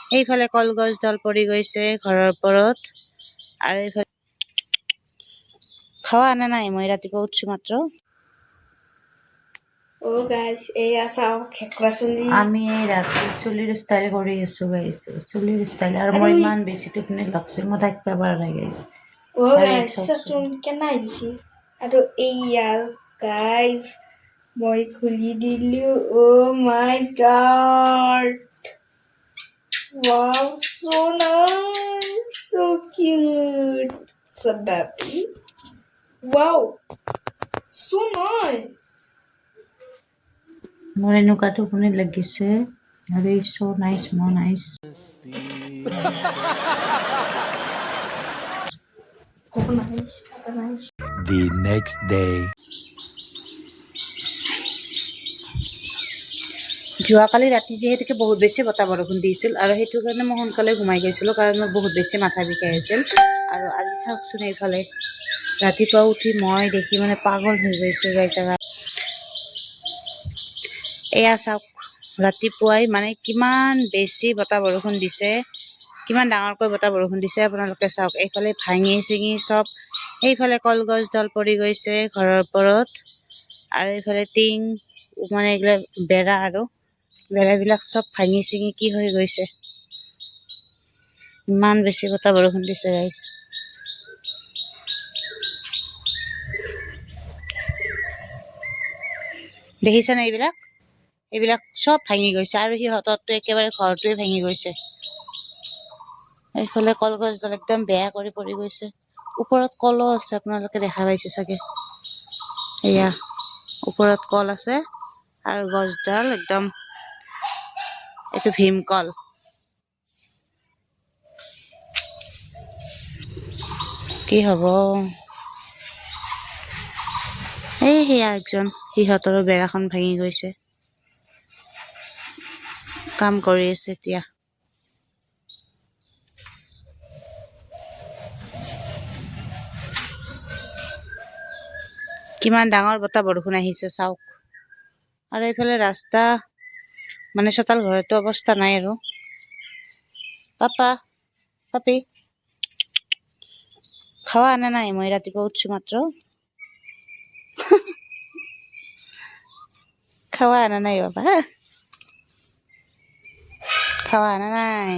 এইফালে কলগছডাল পৰি গৈছে ঘৰৰ ওপৰত আৰু এইফালে খাৱা আনা নাই মই ৰাতিপুৱা উঠছো মাত্ৰ ও গাইস এয়া চাও খেকৰা চুলি আমি এই ৰাতি চুলিৰ ষ্টাইল কৰি আছো গাইছ চুলিৰ ষ্টাইল আৰু আৰু মোৰ ইমান বেছি টোপনি লাগছে মই থাকিব পৰা নাই গাইছ ও আৰু এক গাইস চাওকচোন চোন কেনে আহিছি আৰু এয়া গাইস মই খুলি দিলো ও মাই god wow so nice so cute so baby wow so nice মোৰ এনেকুৱা টোপনি লাগিছে আৰু এই চ' নাইচ মোৰ nice nice The next day. যোৱাকালি ৰাতি যিহেতুকে বহুত বেছি বতাহ বৰষুণ দিছিল আৰু সেইটো কাৰণে মই সোনকালে ঘুমাই গৈছিলোঁ কাৰণ মোৰ বহুত বেছি মাথা বিষাই আছিল আৰু আজি চাওকচোন এইফালে ৰাতিপুৱা উঠি মই দেখি মানে পাগল হৈ গৈছোঁ গাইছ এয়া চাওক ৰাতিপুৱাই মানে কিমান বেছি বতাহ বৰষুণ দিছে কিমান ডাঙৰকৈ বতাহ বৰষুণ দিছে আপোনালোকে চাওক এইফালে ভাঙি চিঙি চব এইফালে কলগছডাল পৰি গৈছে ঘৰৰ ওপৰত আৰু এইফালে টিং মানে এইবিলাক বেৰা আৰু বেৰাবিলাক চব ভাঙি চিঙি কি হৈ গৈছে ইমান বেছি বতাহ বৰষুণ দিছে গাইছ দেখিছেনে এইবিলাক চব ভাঙি গৈছে আৰু সিহঁতৰটো একেবাৰে ঘৰটোৱে ভাঙি গৈছে এইফালে কলগছডাল একদম বেয়া কৰি পৰি গৈছে ওপৰত কলো আছে আপোনালোকে দেখা পাইছে চাগে এয়া ওপৰত কল আছে আৰু গছডাল একদম এইটো ভীমকল কি হ'ব এই সেয়া একজন সিহঁতৰো বেৰাখন ভাঙি গৈছে কাম কৰি আছে এতিয়া কিমান ডাঙৰ বতাহ বৰষুণ আহিছে চাওক আৰু এইফালে ৰাস্তা মানে চোতাল ঘৰতো অৱস্থা নাই আৰু পাপি খাৱা আনা নাই মই ৰাতিপুৱা উঠছো মাত্ৰ খাৱা আনা নাই বাবা খাৱা আনা নাই